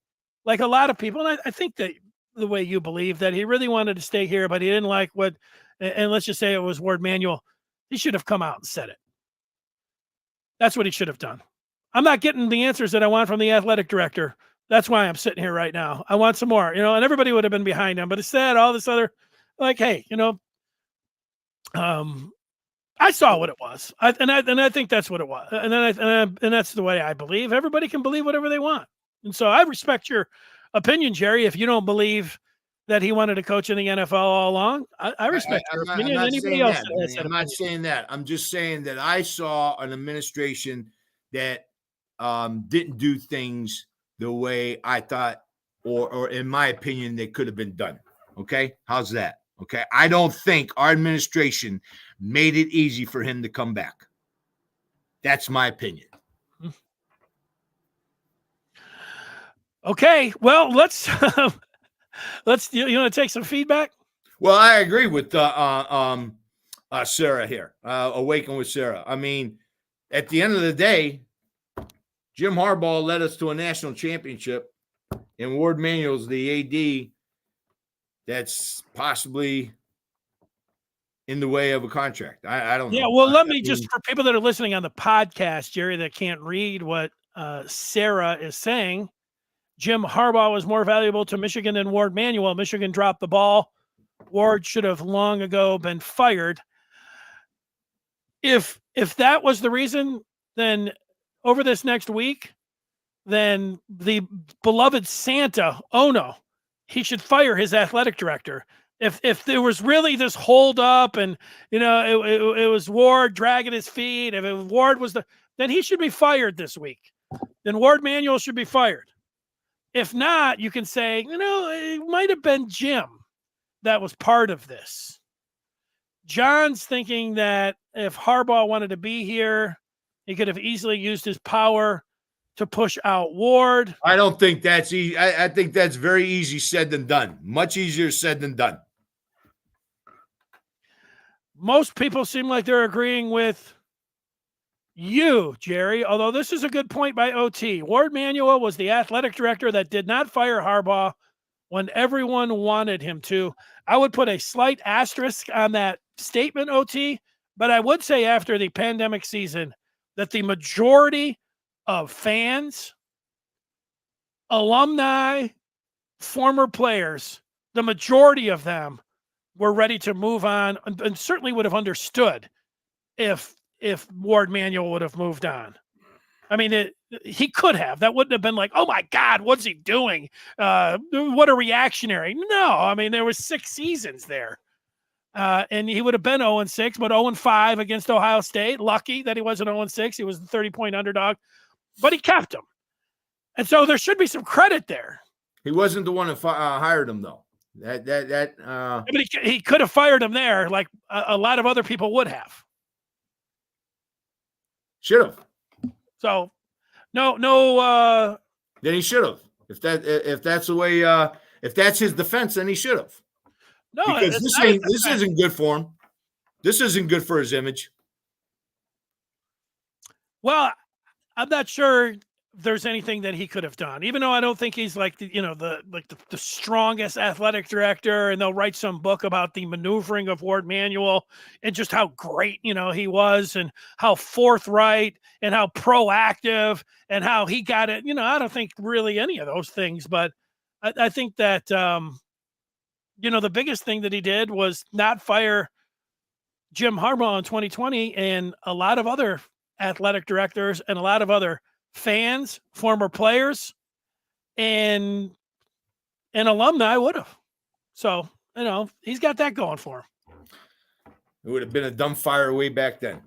like a lot of people. And I think that the way you believe that he really wanted to stay here, but he didn't like and let's just say it was Ward Manuel. He should have come out and said it. That's what he should have done. I'm not getting the answers that I want from the athletic director. That's why I'm sitting here right now. I want some more, and everybody would have been behind him, but instead all this other, like, hey, I saw what it was. I think that's what it was. And that's the way I believe. Everybody can believe whatever they want. And so I respect your opinion, Jerry. If you don't believe that he wanted to coach in the NFL all along, I respect your opinion. Anybody else? I'm not saying that. I'm just saying that I saw an administration that didn't do things the way I thought, or in my opinion, they could have been done. Okay. How's that? Okay. I don't think our administration made it easy for him to come back. That's my opinion. Okay. Well, let's you want to take some feedback? Well, I agree with Sarah here. Awaken with Sarah. I mean, at the end of the day, Jim Harbaugh led us to a national championship, and Ward Manuel's the AD that's possibly in the way of a contract. I don't know. Yeah, well, let me just, for people that are listening on the podcast, Jerry, that can't read what Sarah is saying, Jim Harbaugh was more valuable to Michigan than Ward Manuel. Michigan dropped the ball. Ward should have long ago been fired. If that was the reason, then over this next week, then the beloved Santa, Ono, he should fire his athletic director. If there was really this hold up and, it was Ward dragging his feet, if Ward was then he should be fired this week. then Ward Manuel should be fired. If not, you can say, it might have been Jim that was part of this. John's thinking that if Harbaugh wanted to be here, he could have easily used his power to push out Ward. I don't think that's easy. I think that's very easy said than done. Much easier said than done. Most people seem like they're agreeing with you, Jerry, although this is a good point by OT. Ward Manuel was the athletic director that did not fire Harbaugh when everyone wanted him to. I would put a slight asterisk on that statement, OT, but I would say after the pandemic season that the majority of fans, alumni, former players, the majority of them were ready to move on and certainly would have understood if Ward Manuel would have moved on. I mean, he could have. That wouldn't have been like, oh my God, what's he doing? What a reactionary. No, I mean, there was 6 seasons there. And he would have been 0-6, but 0-5 against Ohio State. Lucky that he wasn't 0-6. He was the 30-point underdog, but he kept him. And so there should be some credit there. He wasn't the one that hired him, though. But he could have fired him there, like a lot of other people would have. Should have. So, no. Then he should have. If that's the way, if that's his defense, then he should have. No, because this isn't good for him. This isn't good for his image. Well, I'm not sure there's anything that he could have done, even though I don't think he's like the strongest athletic director, and they'll write some book about the maneuvering of Ward Manuel and just how great, he was and how forthright and how proactive and how he got it. I don't think really any of those things, but I think that, the biggest thing that he did was not fire Jim Harbaugh in 2020, and a lot of other athletic directors and a lot of other fans, former players, and alumni would have. So, he's got that going for him. It would have been a dumb fire way back then.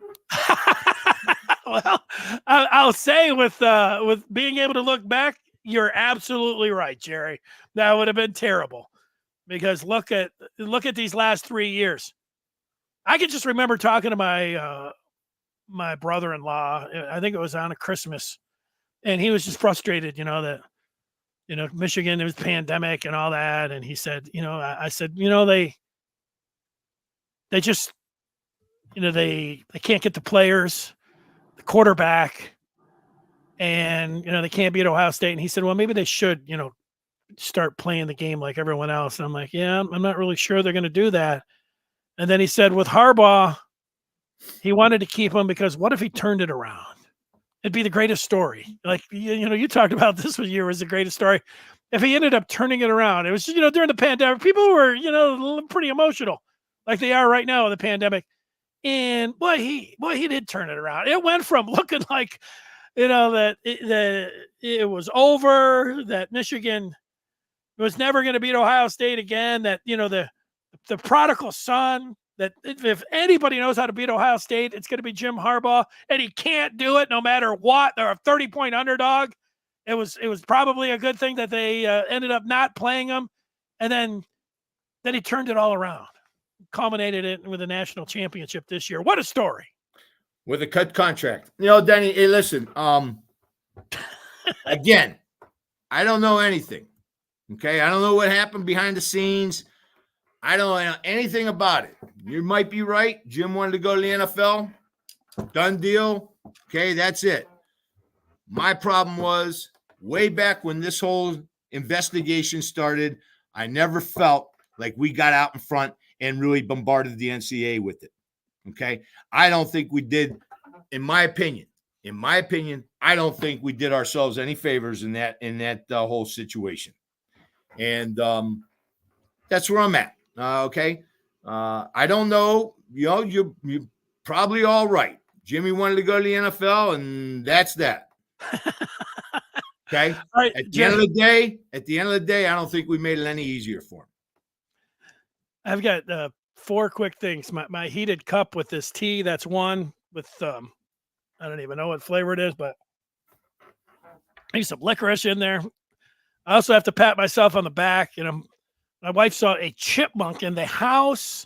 Well, I'll say with being able to look back, you're absolutely right, Jerry. That would have been terrible, because look at these last 3 years. I can just remember talking to my brother-in-law. I think it was on a Christmas. And he was just frustrated, that, Michigan, it was pandemic and all that. And he said, I said, they just, they can't get the players, the quarterback, and, they can't beat Ohio State. And he said, well, maybe they should, start playing the game like everyone else. And I'm like, yeah, I'm not really sure they're going to do that. And then he said, with Harbaugh, he wanted to keep him because what if he turned it around? It'd be the greatest story. Like, you talked about this year was the greatest story. If he ended up turning it around, it was, during the pandemic, people were, pretty emotional like they are right now in the pandemic. And boy, he did turn it around. It went from looking like, that it was over, that Michigan was never going to beat Ohio State again, that, the prodigal son, that if anybody knows how to beat Ohio State, it's going to be Jim Harbaugh, and he can't do it no matter what. They're a 30-point underdog. It was probably a good thing that they ended up not playing him, and then he turned it all around, culminated it with a national championship this year. What a story! With a cut contract, Denny. Hey, listen. Again, I don't know anything. Okay, I don't know what happened behind the scenes. I don't know anything about it. You might be right. Jim wanted to go to the NFL. Done deal. Okay, that's it. My problem was way back when this whole investigation started, I never felt like we got out in front and really bombarded the NCAA with it. Okay, I don't think we did. In my opinion, I don't think we did ourselves any favors in that whole situation. And that's where I'm at. Okay. I don't know. You're probably all right. Jimmy wanted to go to the NFL, and that's that. Okay. All right, at the end of the day, I don't think we made it any easier for him. I've got 4 quick things. My heated cup with this tea. That's one with I don't even know what flavor it is, but Maybe some licorice in there. I also have to pat myself on the back. My wife saw a chipmunk in the house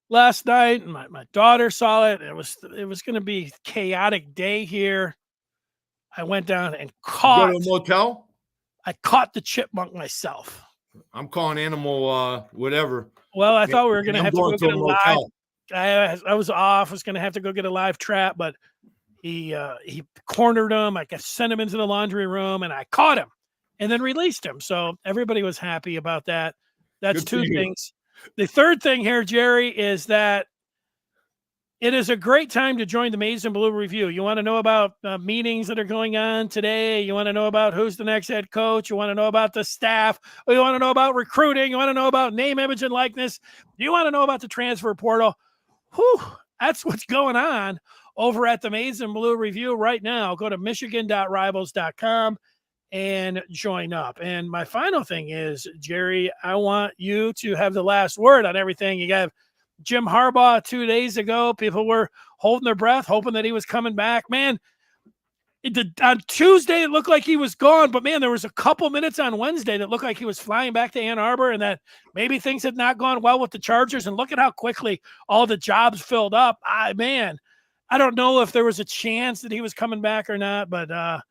last night, and my daughter saw it. It was going to be a chaotic day here. I went down and Go to a motel. I caught the chipmunk myself. I'm calling animal whatever. Well, I thought we were going to have to go get a live. Motel. I was off. I was going to have to go get a live trap, but he cornered him. I sent him into the laundry room, and I caught him, and then released him. So everybody was happy about that. That's two things. The third thing here, Jerry, is that it is a great time to join the Maize and Blue Review. You want to know about meetings that are going on today. You want to know about who's the next head coach. You want to know about the staff. You want to know about recruiting. You want to know about name, image, and likeness. You want to know about the transfer portal. Whew, that's what's going on over at the Maize and Blue Review right now. Go to michigan.rivals.com and join up. And my final thing is, Jerry, I want you to have the last word on everything. You got Jim Harbaugh 2 days ago. People were holding their breath, hoping that he was coming back. Man, on Tuesday, it looked like he was gone. But, man, there was a couple minutes on Wednesday that looked like he was flying back to Ann Arbor and that maybe things had not gone well with the Chargers. And look at how quickly all the jobs filled up. I don't know if there was a chance that he was coming back or not. But,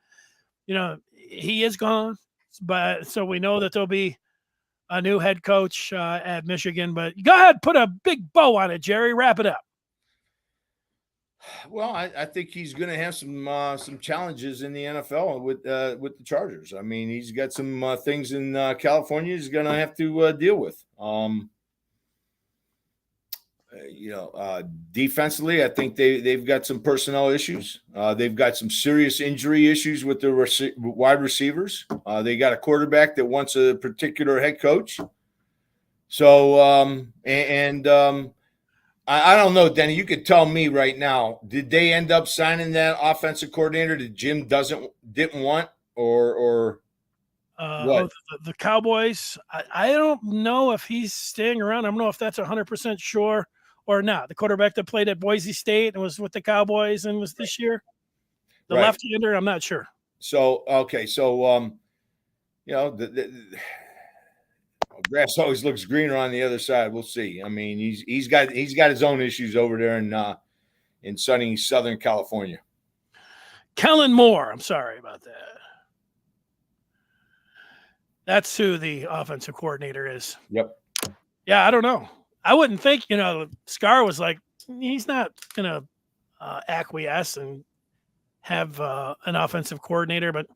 he is gone. But so we know that there'll be a new head coach at Michigan. But go ahead, put a big bow on it, Jerry. Wrap it up. Well, I think he's going to have some challenges in the NFL with the Chargers. I mean, he's got some things in California he's going to have to deal with. Defensively, I think they've got some personnel issues. They've got some serious injury issues with their wide receivers. They got a quarterback that wants a particular head coach. So, I don't know, Denny. You could tell me right now. Did they end up signing that offensive coordinator that Jim didn't want, or what? The Cowboys? I don't know if he's staying around. I don't know if that's 100% sure or not. The quarterback that played at Boise State and was with the Cowboys and was this year, the left-hander. I'm not sure. So okay, the grass always looks greener on the other side. We'll see. I mean, he's got his own issues over there in sunny Southern California. Kellen Moore. I'm sorry about that. That's who the offensive coordinator is. Yep. Yeah, I don't know. I wouldn't think, Scar was like, he's not going to acquiesce and have an offensive coordinator. But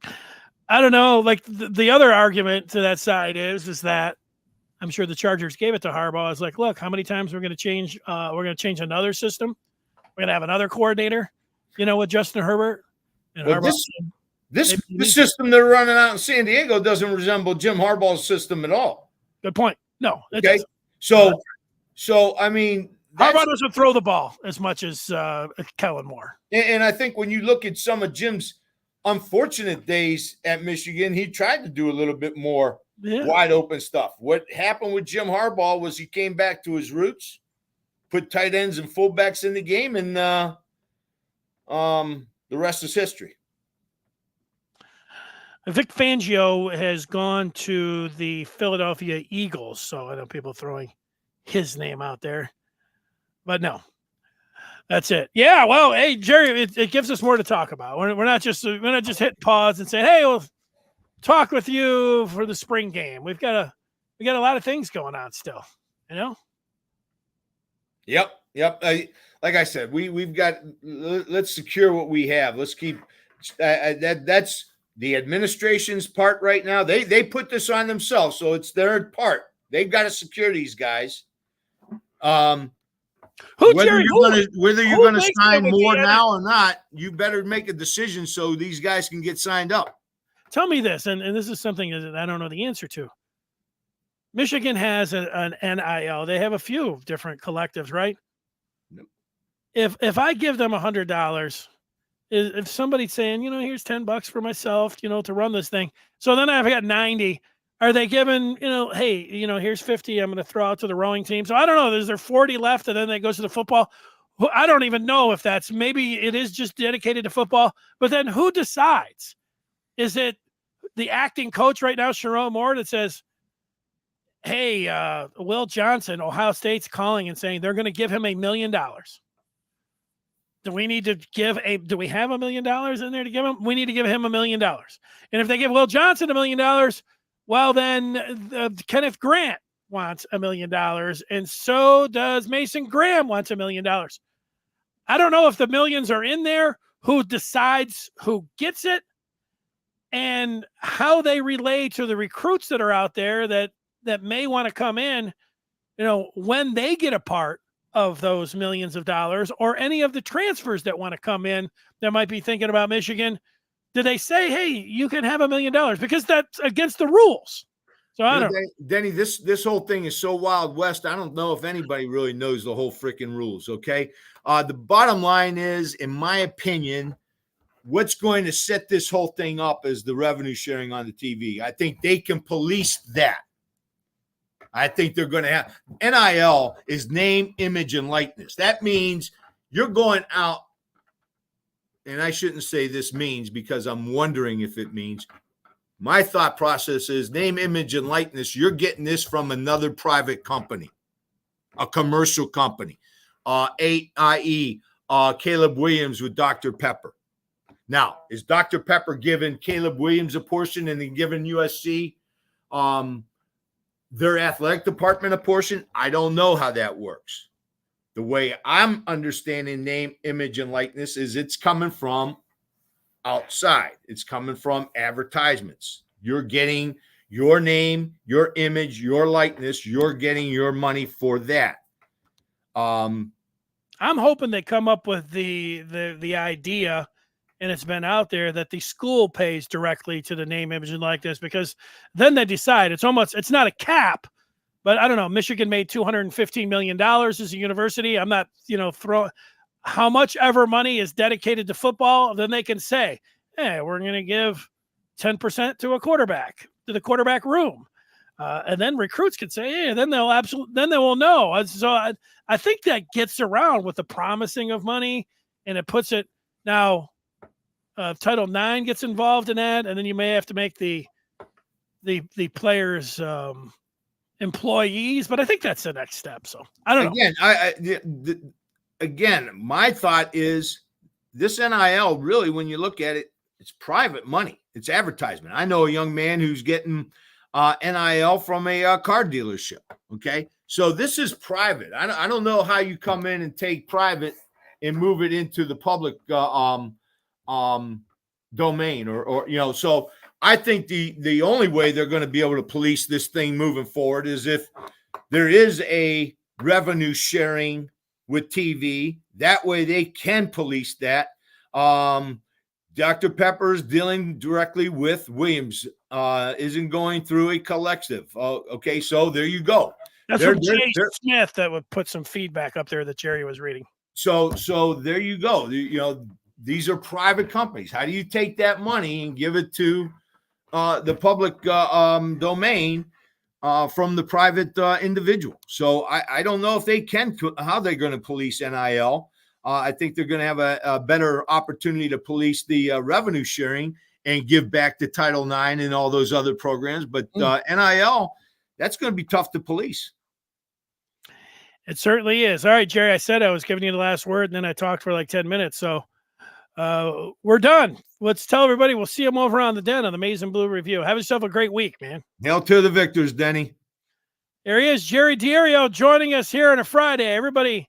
I don't know. Like the other argument to that side is that I'm sure the Chargers gave it to Harbaugh. It's like, look, how many times we're going to change? We're going to change another system. We're going to have another coordinator, with Justin Herbert. And well, this system they're running out in San Diego doesn't resemble Jim Harbaugh's system at all. Good point. No. Okay. So I mean, Harbaugh doesn't throw the ball as much as Kellen Moore. And I think when you look at some of Jim's unfortunate days at Michigan, he tried to do a little bit more wide open stuff. What happened with Jim Harbaugh was he came back to his roots, put tight ends and fullbacks in the game, and the rest is history. Vic Fangio has gone to the Philadelphia Eagles, so I know people throwing his name out there, but no, that's it. Yeah, well, hey Jerry, it gives us more to talk about. We're not just hitting pause and saying, hey, we'll talk with you for the spring game. We got a lot of things going on still, Yep. Like I said, we've got. Let's secure what we have. Let's keep that's the administration's part right now. They put this on themselves, so it's their part. They've got to secure these guys. Whether you're going to sign more now or not, you better make a decision so these guys can get signed up. Tell me this, and this is something that I don't know the answer to. Michigan has an NIL. They have a few different collectives, right? Nope. If I give them $100, if somebody's saying, here's $10 for myself, to run this thing. So then I've got 90. Are they given, hey, here's 50 I'm going to throw out to the rowing team. So I don't know. Is there 40 left and then it goes to the football? I don't even know if maybe it is just dedicated to football. But then who decides? Is it the acting coach right now, Sherrone Moore, that says, hey, Will Johnson, Ohio State's calling and saying they're going to give him $1 million. Do we need to do we have $1 million in there to give him? We need to give him $1 million. And if they give Will Johnson $1 million, well, then Kenneth Grant wants $1 million. And so does Mason Graham wants $1 million. I don't know if the millions are in there, who decides who gets it, and how they relate to the recruits that are out there that may want to come in, when they get a part of those millions of dollars, or any of the transfers that want to come in that might be thinking about Michigan. Do they say, hey, you can have $1 million? Because that's against the rules. So I don't know. Denny, this whole thing is so Wild West. I don't know if anybody really knows the whole freaking rules. Okay. The bottom line is, in my opinion, what's going to set this whole thing up is the revenue sharing on the TV. I think they can police that. I think they're going to have NIL is name, image, and likeness. That means you're going out, and I shouldn't say this means because I'm wondering if it means. My thought process is name, image, and likeness. You're getting this from another private company, a commercial company, i.e. Caleb Williams with Dr. Pepper. Now, is Dr. Pepper giving Caleb Williams a portion and then giving USC their athletic department a portion? I don't know how that works. The way I'm understanding name, image, and likeness is it's coming from outside. It's coming from advertisements. You're getting your name, your image, your likeness. You're getting your money for that. I'm hoping they come up with the idea, and it's been out there, that the school pays directly to the name, image, and likeness, because then they decide. It's not a cap, but I don't know. Michigan made $215 million as a university. I'm not, throwing how much ever money is dedicated to football. Then they can say, hey, we're going to give 10% to the quarterback room. And then recruits can say, hey, then they will know. So I think that gets around with the promising of money, and it puts it now. Title IX gets involved in that, and then you may have to make the players employees. But I think that's the next step. So I don't know. Again, my thought is this NIL really, when you look at it, it's private money. It's advertisement. I know a young man who's getting NIL from a car dealership. Okay, so this is private. I don't know how you come in and take private and move it into the public domain or so I think the only way they're going to be able to police this thing moving forward is if there is a revenue sharing with TV. That way they can police that. Dr. Pepper's dealing directly with Williams, isn't going through a collective. Okay, so there you go. That's from Jay Smith that would put some feedback up there that Jerry was reading. So there you go. These are private companies. How do you take that money and give it to the public domain from the private individual? So I don't know if they can, how they're going to police NIL. I think they're going to have a better opportunity to police the revenue sharing and give back to Title IX and all those other programs. But NIL, that's going to be tough to police. It certainly is. All right, Jerry, I said I was giving you the last word, and then I talked for like 10 minutes. So we're done. Let's tell everybody we'll see them over on the Den on the Maize and Blue Review. Have yourself a great week, man. Hail to the victors, Denny. There he is, Jerry Diorio, joining us here on a Friday. Everybody